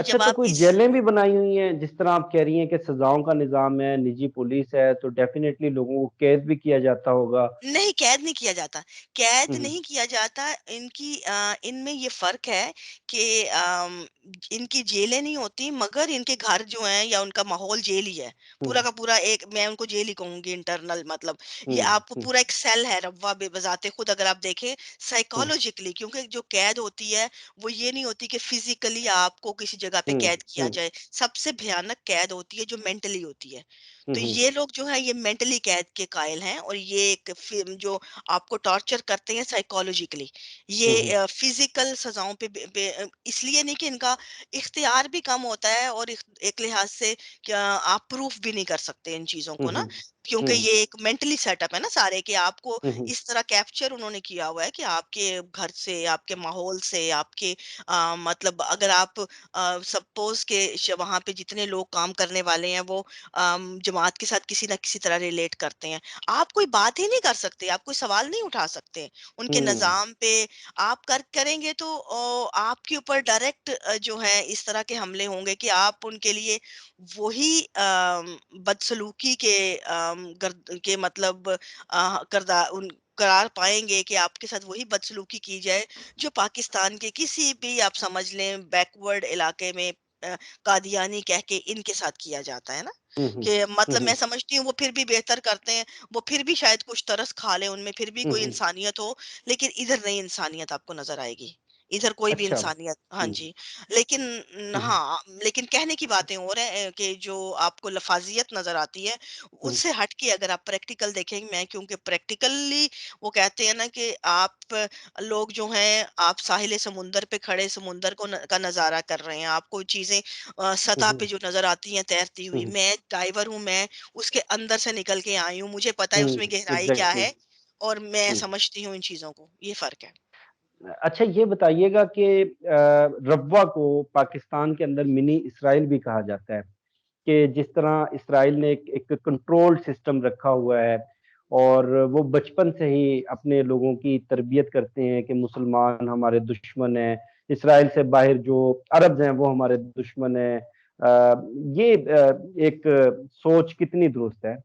तो अच्छा, जब तो आप कोई इस जेलें भी बनाई हुई हैं, जिस तरह आप कह रही हैं कि सज़ाओं का निज़ाम है, निजी पुलिस है, तो डेफ़िनेटली लोगों को कैद भी किया जाता होगा। नहीं, कैद नहीं किया जाता। कैद हुँ, हुँ, नहीं किया जाता, इनमें ये फ़र्क है कि इनकी जेलें नहीं होती, मगर इनके घर जो हैं या उनका माहौल जेल ही है। हुँ, पूरा का पूरा एक, मैं उनको जेल ही कहूँगी, इंटरनल मतलब। ये हुँ, आपको हुँ, पूरा एक सेल है, रव्वा बज़ाते खुद अगर आप देखें हुँ, साइकोलॉजिकली, क्योंकि जो कैद होती है, वो ये नहीं होती कि फ़िज़िकली आपको किसी जगह पे हुँ, कैद किया हुँ, जाए। सबसे भयानक कैद होती है जो मेंटली होती है। हुँ, तो हुँ, ये लोग जो है ये मेंटली कैद के कायल हैं, और ये एक जो आपको टॉर्चर करते हैं साइकोलॉजिकली, हुँ, ये हुँ, फिजिकल सजाओं पे इसलिए नहीं कि इनका इख्तियार भी कम होता है, और एक लिहाज से क्या आप प्रूफ भी नहीं कर सकते इन चीजों हुँ, को ना, हुँ, क्योंकि हुँ, ये एक मेंटली सेटअप है ना सारे, कि आपको हुँ, हुँ, इस तरह कैप्चर उन्होंने किया हुआ है कि आपके घर से, आपके माहौल से, आपके मतलब अगर आप सपोज के वहां पे जितने लोग काम करने वाले हैं वो जमात के साथ किसी ना किसी तरह रिलेट करते हैं, आप कोई बात ही नहीं कर सकते, आप कोई सवाल नहीं उठा सकते उनके हुँ, निज़ाम पे। आप करेंगे तो आपके ऊपर डायरेक्ट जो है इस तरह के हमले होंगे कि आप उनके लिए वही बदसलूकी के के मतलब करदा उन करार पाएंगे कि आपके साथ वही बदसलूकी की जाए जो पाकिस्तान के किसी भी, आप समझ लें, बैकवर्ड इलाके में कादियानी कह के इनके साथ किया जाता है ना, हुँ, हुँ, कि हुँ, मतलब मैं हुँ, समझती हूँ वो फिर भी बेहतर करते हैं, वो फिर भी शायद कुछ तरस खा ले, उनमें फिर भी हुँ, कोई हुँ, इंसानियत हो, लेकिन इधर नहीं इंसानियत आपको नजर आएगी, इधर कोई भी अच्छा। इंसानियत, हाँ हुँ, जी। लेकिन हुँ, हुँ, हाँ, लेकिन कहने की बातें और हैं कि जो आपको लफाजियत नजर आती है, हुँ, उससे हट के अगर आप प्रैक्टिकल देखेंगे, मैं क्योंकि प्रैक्टिकली वो कहते हैं ना कि आप लोग जो हैं, आप साहिल समुंदर पे खड़े समुंदर का नजारा कर रहे हैं, आपको चीजें हुँ, सतह हुँ, पे जो नज़र आती हैं तैरती हुँ, हुई, हुँ, मैं डाइवर हूँ, मैं उसके अंदर से निकल के आई हूँ, मुझे पता है हुँ, उसमें गहराई क्या एग्ज़ैक्टली। है, और मैं हुँ। समझती हूँ इन चीज़ों को, ये फ़र्क है। अच्छा, ये बताइएगा कि रब्वा को पाकिस्तान के अंदर मिनी इज़राइल भी कहा जाता है, कि जिस तरह इज़राइल ने एक एक कंट्रोल्ड सिस्टम रखा हुआ है और वो बचपन से ही अपने लोगों की तरबियत करते हैं कि मुसलमान हमारे दुश्मन हैं, इज़राइल से बाहर जो अरब्स हैं वो हमारे दुश्मन हैं। ये एक सोच कितनी दुरुस्त है?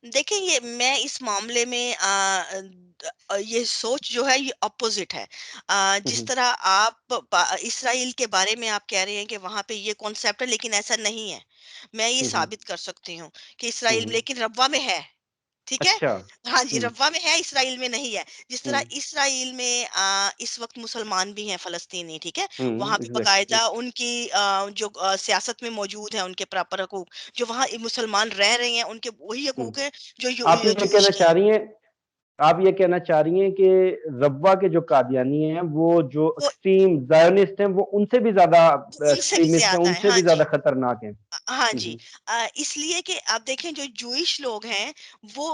देखिए, ये मैं इस मामले में ये सोच जो है ये अपोज़िट है। हुँ, जिस हुँ, तरह आप इसराइल के बारे में आप कह रहे हैं कि वहाँ पे ये कॉन्सेप्ट है, लेकिन ऐसा नहीं है। मैं ये हुँ, हुँ, साबित कर सकती हूँ कि हुँ, इसराइल, हुँ। लेकिन रब्वा में है। ठीक है? अच्छा। हाँ जी, हुँ, रब्वा में है, इसराइल में नहीं है। जिस हुँ, तरह इसराइल में इस वक़्त मुसलमान भी हैं फ़लस्तीनी, ठीक है? हुँ, वहाँ पे एग्ज़ैक्टली। बाकायदा उनकी जो सियासत में मौजूद हैं, उनके प्रॉपर हकूक़, जो वहाँ मुसलमान रह रहे हैं, उनके वही हुँ। हकूक़ हैं जो आप ये कहना जूइश के चाह हैं। रही हैं आप ये कहना चाह रही हैं कि रब्वा के जो कादियानी हैं, वो जो वो एक्सट्रीम ज़ायोनिस्ट हैं, वो उनसे भी ज़्यादा उनसे भी एक्सट्रीमिस्ट हैं, ज़्यादा है। उनसे हाँ भी जी। ज़्यादा खतरनाक हैं। हाँ हुँ, जी। हुँ, इसलिए कि आप देखें जो जूइश लोग हैं वो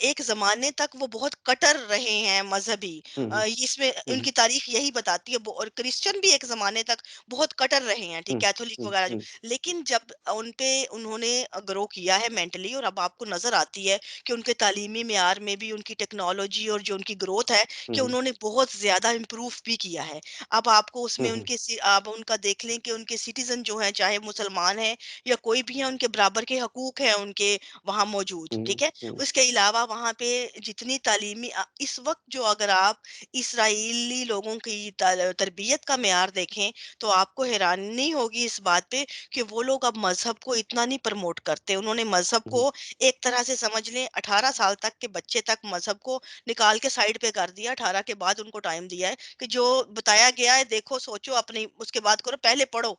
एक ज़माने तक वो बहुत कट्टर रहे हैं मज़हबी। हुँ, हुँ, इसमें हुँ, उनकी तारीख़ यही बताती है, और क्रिश्चियन भी एक ज़माने तक बहुत कट्टर रहे हैं, ठीक, हुँ, कैथोलिक हुँ, वग़ैरह जो। हुँ, लेकिन जब उन पे उन्होंने ग्रो किया है मेंटली, और अब आपको नज़र आती है कि उनके तालीमी मेयार में भी, उनकी टेक्नोलॉजी और जो उनकी ग्रोथ है, कि हुँ, उन्होंने बहुत ज़्यादा इम्प्रूव भी किया है। अब आपको हुँ, उसमें हुँ, आप उनका देख लें कि उनके सिटीज़न जो हैं, चाहे मुसलमान हैं या कोई भी है, उनके बराबर के हकूक हैं उनके वहाँ मौजूद, हुँ, ठीक है? हुँ, उसके अलावा वहाँ पे जितनी तालीमी इस वक़्त जो, अगर आप इस्राएली लोगों की तरबियत का मेयार देखें, तो आपको हैरानी होगी इस बात पे कि वो लोग अब मज़हब को इतना नहीं प्रमोट करते। उन्होंने मज़हब हुँ, को एक तरह से समझ लें 18 साल तक के बच्चे तक मज़हब को निकाल के साइड पे कर दिया। 18 के बाद उनको टाइम दिया है कि जो बताया गया है देखो, सोचो अपनी, उसके बाद करो, पहले पढ़ो।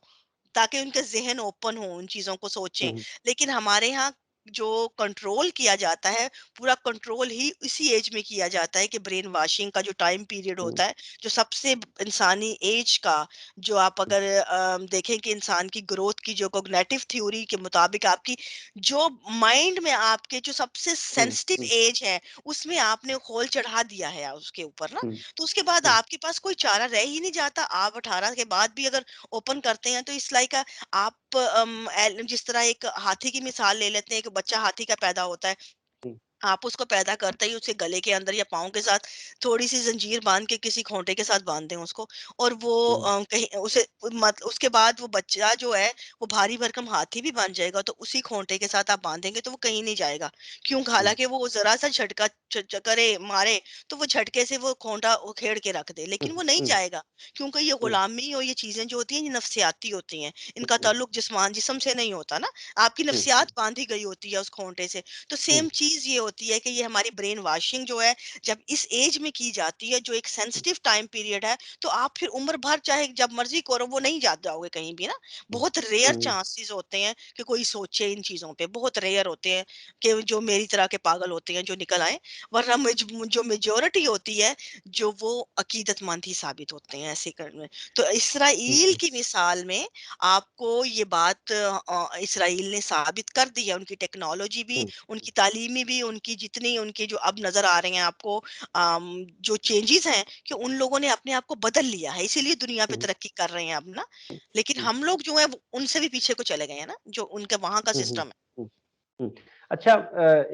ताकि उनके ज़हन ओपन हो, उन चीज़ों को सोचें। हुँ, लेकिन हमारे यहाँ जो कंट्रोल किया जाता है, पूरा कंट्रोल ही इसी एज में किया जाता है कि ब्रेन वॉशिंग का जो टाइम पीरियड हुँ, होता है, जो सबसे इंसानी एज का, जो आप अगर देखें कि इंसान की ग्रोथ की जो कॉग्निटिव थ्योरी के मुताबिक आपकी जो माइंड में आपके जो सबसे हुँ, सेंसिटिव हुँ, एज है, उसमें आपने खोल चढ़ा दिया है उसके ऊपर ना, हुँ, तो उसके बाद हुँ, आपके पास कोई चारा रह ही नहीं जाता। आप 18 के बाद भी अगर ओपन करते हैं तो इस लाइक आप जिस तरह एक हाथी की मिसाल ले लेते हैं, एक बच्चा हाथी का पैदा होता है, हुँ, आप उसको पैदा करते ही उसे गले के अंदर या पाँव के साथ थोड़ी-सी ज़ंजीर बाँध के किसी खूंटे के साथ बाँध दें उसको, और वो हुँ, कहीं उसे मत उसके बाद वो बच्चा जो है वो भारी भरकम हाथी भी बन जाएगा, तो उसी खूंटे के साथ आप बाँधेंगे तो वो कहीं नहीं जाएगा। क्यों? हुँ, हालाँकि वो ज़रा-सा झटका च च करे, मारे, तो वो झटके से वो खूंटा उखेड़ के रख दे, हुँ, लेकिन वो नहीं हुँ, जाएगा। क्योंकि ये हुँ, गुलामी और ये चीज़ें जो होती हैं, ये नफ़्सियाती होती हैं। इनका हुँ, ताल्लुक जिस्म से नहीं होता ना, आपकी हुँ, नफ़्सियात बाँधी गई होती है उस खूंटे से। तो हुँ, सेम चीज ये होती है कि ये हमारी ब्रेन वॉशिंग जो है, जब इस एज में की जाती है, जो एक सेंसिटिव टाइम पीरियड है, तो आप फिर उम्र भर चाहे जब मर्जी करो, वो नहीं जा जाओगे कहीं भी ना। हुँ, बहुत रेयर हुँ, चांसेस होते हैं कि कोई सोचे इन चीजों पे, बहुत रेयर होते हैं कि जो मेरी तरह के पागल होते हैं जो निकल आए। वरना जो मेजोरिटी होती है, जो वो अकीदतमंद ही साबित होते हैं ऐसे करने। तो हुँ, इसराइल हुँ, की मिसाल में आपको ये बात इसराइल ने साबित कर दी है, उनकी टेक्नोलॉजी भी, हुँ, उनकी तालीमी भी, उनकी जितनी उनके जो अब नज़र आ रहे हैं आपको जो चेंजेज़ हैं, कि उन लोगों ने अपने आप को बदल लिया है, इसीलिए दुनिया पे हुँ, तरक्की कर रहे हैं अब ना। लेकिन हुँ, हम लोग जो हैं वो उनसे भी पीछे को चले गए हैं ना, जो उनके वहाँ का हुँ, हुँ, सिस्टम है। हुँ, हुँ। अच्छा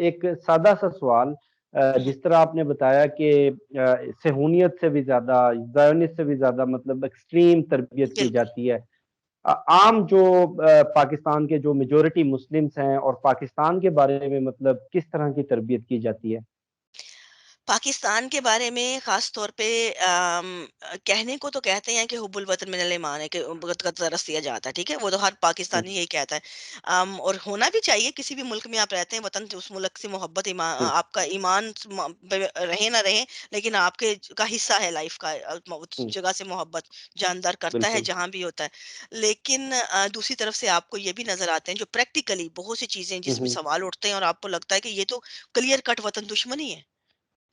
एक सादा-सा सवाल हुँ, जिस तरह आपने बताया कि सेहूनियत से भी ज़्यादा, ज़ायोनियत से भी ज़्यादा मतलब एक्सट्रीम तरबियत की बिल्कुल। जाती है। आम जो पाकिस्तान के जो मेजॉरिटी मुस्लिम्स हैं और पाकिस्तान के बारे में मतलब किस तरह की तरबियत की जाती है? पाकिस्तान के बारे में ख़ास तौर पे कहने को तो कहते हैं कि हुब्बुल वतन मिनल ईमान है, कि वक़्त का तरस दिया जाता है, ठीक है? वो तो हर हुँ, पाकिस्तानी यही कहता है। और होना भी चाहिए, किसी भी मुल्क में आप रहते हैं, वतन उस मुल्क से मोहब्बत हुँ, आपका ईमान पे रहे ना रहे, लेकिन आपके का हिस्सा है लाइफ़ का, उस हुँ, जगह से मोहब्बत जानदार करता है बिल्कुल। जहाँ भी होता है। लेकिन दूसरी तरफ से आपको ये भी नज़र आते हैं जो प्रैक्टिकली बहुत सी चीज़ें हुँ, जिसमें हुँ, सवाल उठते हैं और आपको लगता है कि ये तो क्लियर कट वतन दुश्मनी है।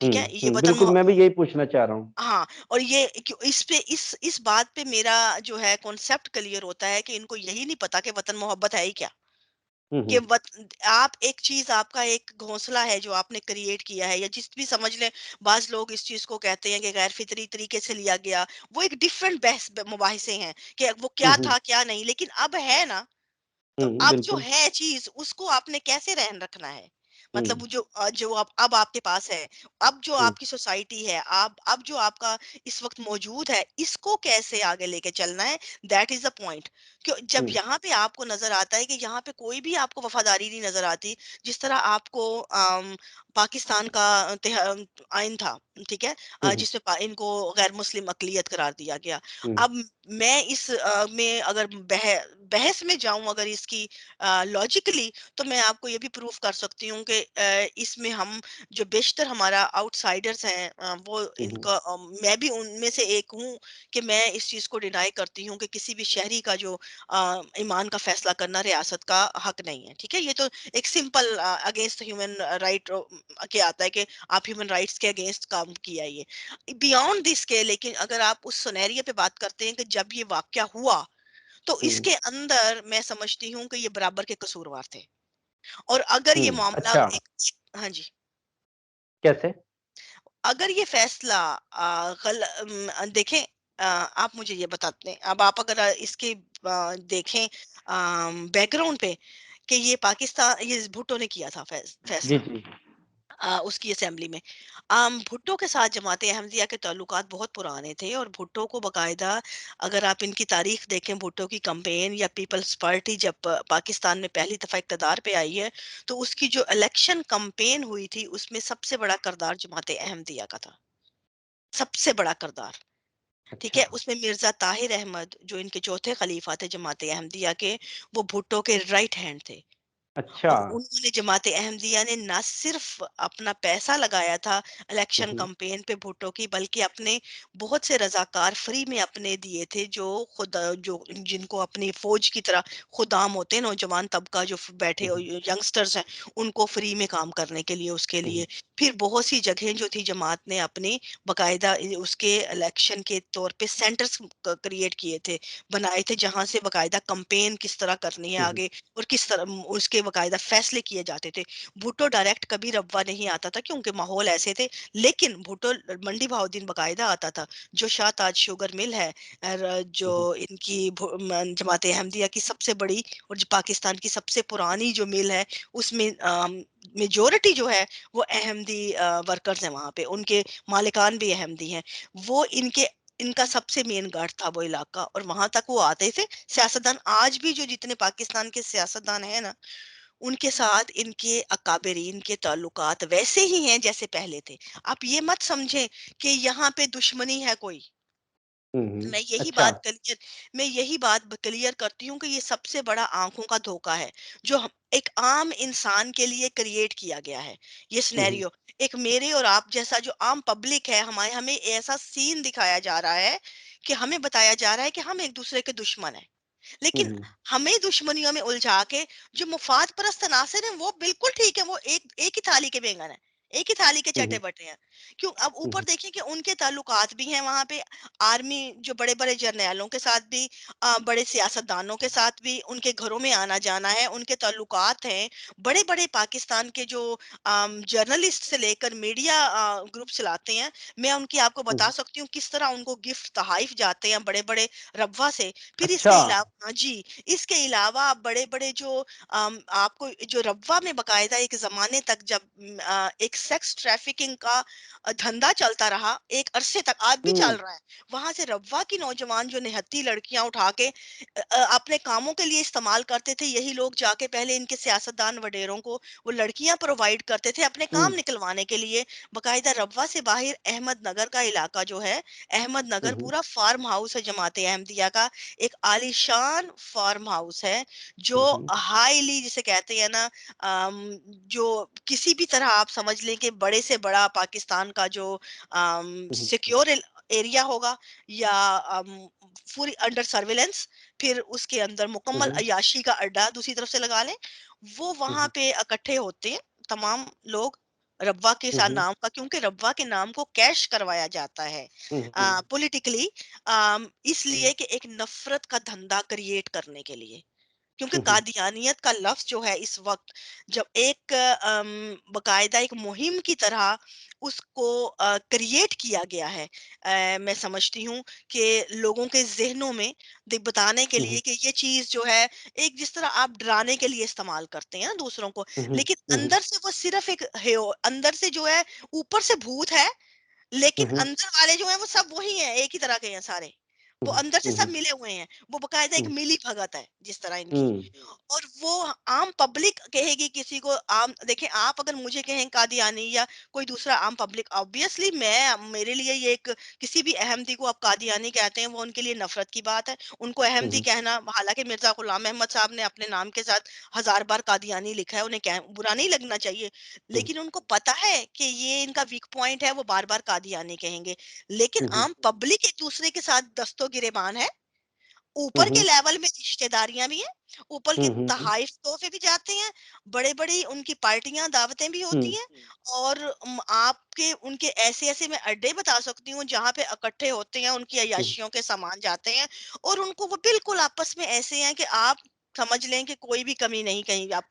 हुँ, ठीक है? ये हुँ, वतन बिल्कुल मैं भी यही पूछना चाह रहा हूँ। हाँ, और ये क्यों इस पे इस बात पे मेरा जो है कॉन्सेप्ट क्लियर होता है कि इनको यही नहीं पता कि वतन मोहब्बत है ही क्या? हुँ, कि हुँ, आप एक चीज़, आपका एक घोंसला है जो आपने क्रिएट किया है, या जिस भी समझ लें, बाज़ लोग इस चीज़ को कहते हैं कि गैर फितरी तरीके से लिया गया। वो एक डिफरेंट बहस मुबाहिसे हैं कि वो हुँ, क्या हुँ, था, क्या नहीं, लेकिन अब है ना। तो हुँ, अब जो बिल्कुल। है चीज, उसको आपने कैसे रहन रखना है? हुँ, मतलब वो जो जो अब आपके पास है, अब जो हुँ, आपकी सोसाइटी है, आप अब जो आपका इस वक्त मौजूद है, इसको कैसे आगे लेके चलना है? That is the point. क्यों जब हुँ, यहाँ पे आपको नजर आता है कि यहाँ पे कोई भी आपको वफादारी नहीं नजर आती, जिस तरह आपको पाकिस्तान का आइन था, ठीक है, हुँ, हुँ, जिसमें इनको गैर मुस्लिम अकलियत करार दिया गया। हुँ, अब मैं इस में अगर बहस में जाऊं, अगर इसकी लॉजिकली, तो मैं आपको ये भी प्रूफ कर सकती हूँ कि इसमें हम जो बेशतर हमारा आउटसाइडर्स हैं, वो हुँ, हुँ, इनका मैं भी उनमें से एक हूँ कि मैं इस चीज़ को डिनाई करती हूँ कि किसी भी शहरी का जो ईमान का फैसला करना रियासत का हक नहीं है, ठीक है? ये तो एक सिंपल अगेंस्ट ह्यूमन राइट के आता है कि आप ह्यूमन राइट्स के अगेंस्ट काम किया ये, बियॉन्ड दिस के। लेकिन अगर आप उस सिनेरियो पे बात करते हैं कि जब ये वाकया हुआ, तो हुँ, इसके अंदर मैं समझती हूँ कि ये बराबर के कसूरवार थे। और अगर ये हुँ, मामला अच्छा, एक, हाँ जी, कैसे? अगर ये फैसला देखें, आप मुझे ये बताते हैं, अब आप अगर इसके देखें बैकग्राउंड पे, कि ये पाकिस्तान, ये भुट्टो ने किया था जी, फैसला जी। उसकी असेंबली में। भुट्टो के साथ जमाते अहमदिया के ताल्लुकात बहुत पुराने थे, और भुट्टो को बकायदा, अगर आप इनकी तारीख देखें, भुट्टो की कैंपेन या पीपल्स पार्टी जब पाकिस्तान में पहली दफा इक़्तिदार पे आई है, तो उसकी जो इलेक्शन कैंपेन हुई थी, उसमें सबसे बड़ा किरदार जमाते अहमदिया का था, सबसे बड़ा किरदार। ठीक अच्छा, है, उसमें मिर्जा ताहिर अहमद, जो इनके चौथे खलीफा थे जमाते अहमदिया के, वो भुट्टो के राइट हैंड थे। अच्छा। और उन्होंने जमात अहमदिया ने ना सिर्फ अपना पैसा लगाया था हुँ, इलेक्शन हुँ, कैंपेन पे भुट्टो की, बल्कि अपने बहुत से रजाकार फ्री में अपने दिए थे, जो खुद जो जिनको अपनी फौज की तरह खुदाम होते हैं, नौजवान तबका जो बैठे हुँ, हुँ, यंगस्टर्स हैं, उनको फ्री में काम करने के लिए, उसके हुँ, लिए। फिर बहुत सी जगह जो थी, जमात ने अपनी बकायदा उसके इलेक्शन के तौर पे सेंटर्स क्रिएट किए थे, बनाए थे, जहां से बकायदा कैंपेन किस तरह करनी है हुँ, हुँ, आगे, और किस तरह उसके बाकायदा फैसले किए जाते थे। भुट्टो डायरेक्ट कभी रब्वा नहीं आता था, क्योंकि माहौल ऐसे थे। लेकिन भुट्टो मंडी भाउद्दीन बाकायदा आता था। जो शाहताज शुगर मिल है, जो हुँ, हुँ, इनकी जमात अहमदिया की सबसे बड़ी और जो पाकिस्तान की सबसे पुरानी जो मिल है, उसमें मेजॉरिटी जो है वो अहमदी वर्कर्स हैं वहाँ पे, उनके मालिकान भी अहमदी हैं। वो इनका सबसे मेन गढ़ था वो इलाका, और वहां तक वो आते थे सियासतदान। आज भी जो जितने पाकिस्तान के सियासतदान हैं ना, उनके साथ इनके अकाबरीन के ताल्लुकात वैसे ही हैं जैसे पहले थे। आप ये मत समझें कि यहाँ पे दुश्मनी है कोई। हुँ, हुँ। मैं यही अच्छा। बात क्लियर मैं यही बात क्लियर करती हूँ कि ये सबसे बड़ा आंखों का धोखा है जो एक आम इंसान के लिए क्रिएट किया गया है। ये हुँ, हुँ। सिनेरियो एक मेरे और आप जैसा जो आम पब्लिक है, हमारे हमें ऐसा सीन दिखाया जा रहा है कि हमें बताया जा रहा है कि हम एक दूसरे के दुश्मन हैं। हुँ, लेकिन हुँ। हमें दुश्मनियों में उलझा के जो मुफाद परस्त अनासर हैं वो बिल्कुल ठीक है, वो एक एक ही थाली के बैंगन है, एक ही थाली के हुँ, चट्टे हुँ। बटे हैं। क्यों? अब हुँ, ऊपर हुँ। देखिए कि उनके ताल्लुकात भी हैं वहां पे, आर्मी जो बड़े बड़े जर्नैलों के साथ भी, बड़े सियासतदानों के साथ भी उनके घरों में आना जाना है, उनके ताल्लुकात हैं। बड़े बड़े पाकिस्तान के जो जर्नलिस्ट से लेकर मीडिया ग्रुप चलाते हैं, मैं उनकी आपको हुँ, बता हुँ। सकती हूँ किस तरह उनको गिफ्ट तहाइफ जाते हैं बड़े बड़े रब्वा से। फिर अच्छा। इसके अलावा, हाँ जी, इसके अलावा आप बड़े-बड़े जो आपको जो रब्वा में बकायदा एक ज़माने तक जब एक सेक्स ट्रैफिकिंग का धंधा चलता रहा, एक अरसे तक, आज भी चल हुँ। रहा है। वहाँ से रब्वा की नौजवान जो निहत्थी लड़कियाँ उठा के अपने कामों के लिए इस्तेमाल करते थे, यही लोग जाके पहले इनके सियासतदान वडेरों को वो लड़कियाँ प्रोवाइड करते थे अपने हुँ। काम निकलवाने के लिए। बकायदा रब्वा से बाहर अहमदनगर का इलाका जो है, हुँ, अहमदनगर हुँ। पूरा फार्म हाउस है जमात अहमदिया का, एक आलीशान फार्म हाउस है जो हुँ, हुँ। हाईली जिसे कहते हैं ना, जो किसी भी तरह आप समझ लें कि बड़े से बड़ा पाकिस्तान का जो हुँ, हुँ। सिक्योर एरिया होगा, या पूरी अंडर सर्विलेंस, फिर उसके अंदर हुँ, मुकम्मल हुँ। अयाशी का अड्डा दूसरी तरफ से लगा लें। वो हुँ, वहां हुँ। पे इकट्ठे होते हैं तमाम लोग, रब्वा के हुँ, साथ हुँ। नाम का, क्योंकि रब्वा के नाम को कैश करवाया जाता है हुँ, हुँ। पॉलिटिकली, इसलिए कि एक नफरत का धंधा क्रिएट करने के लिए। क्योंकि हुँ, हुँ। कादियानियत का लफ्ज जो है इस वक्त जब एक बकायदा एक मुहिम की तरह उसको क्रिएट किया गया है, मैं समझती हूँ कि लोगों के जहनों में बताने के हुँ, लिए हुँ। कि ये चीज जो है, एक जिस तरह आप डराने के लिए इस्तेमाल करते हैं ना दूसरों को, हुँ, हुँ। लेकिन हुँ, हुँ। अंदर से वो सिर्फ एक है, अंदर से जो है, ऊपर से भूत है, लेकिन हुँ, हुँ। अंदर वाले जो हैं वो सब वही हैं, एक ही तरह के हैं सारे। हुँ, वो हुँ। अंदर से हुँ, सब हुँ। मिले हुए हैं। वो बाकायदा एक हुँ। मिली भगत है जिस तरह इनकी। हुँ। और वो आम पब्लिक कहेगी किसी को, आम देखें, आप अगर मुझे कहें कादियानी या कोई दूसरा आम पब्लिक, ऑब्वियसली मैं, मेरे लिए ये एक, किसी भी अहमदी को आप कादियानी कहते हैं वो उनके लिए नफरत की बात है। उनको हुँ, अहमदी हुँ। कहना, हालांकि मिर्जा गुलाम अहमद साहब ने अपने नाम के साथ 1000 बार कादियानी लिखा है, उन्हें बुरा नहीं लगना चाहिए, हुँ। लेकिन उनको पता है कि ये इनका वीक पॉइंट है, वो बार बार कादियानी कहेंगे। लेकिन हुँ, हुँ। आम पब्लिक एक दूसरे के साथ दस्तो गिरेबान है। हुँ, ऊपर के हुँ। लेवल में रिश्तेदारियां भी हैं, ऊपर के हुँ, हुँ, हुँ। तहाइफ तोहफे भी जाते हैं, बड़े बड़ी उनकी पार्टियां दावतें भी हुँ। होती हैं। और आपके उनके ऐसे ऐसे मैं अड्डे बता सकती हूँ जहाँ पे इकट्ठे होते हैं, उनकी हुँ। अय्याशियों के सामान जाते हैं, और उनको वो बिल्कुल आपस में ऐसे हैं कि आप समझ लें कि कोई भी कमी नहीं कहीं आप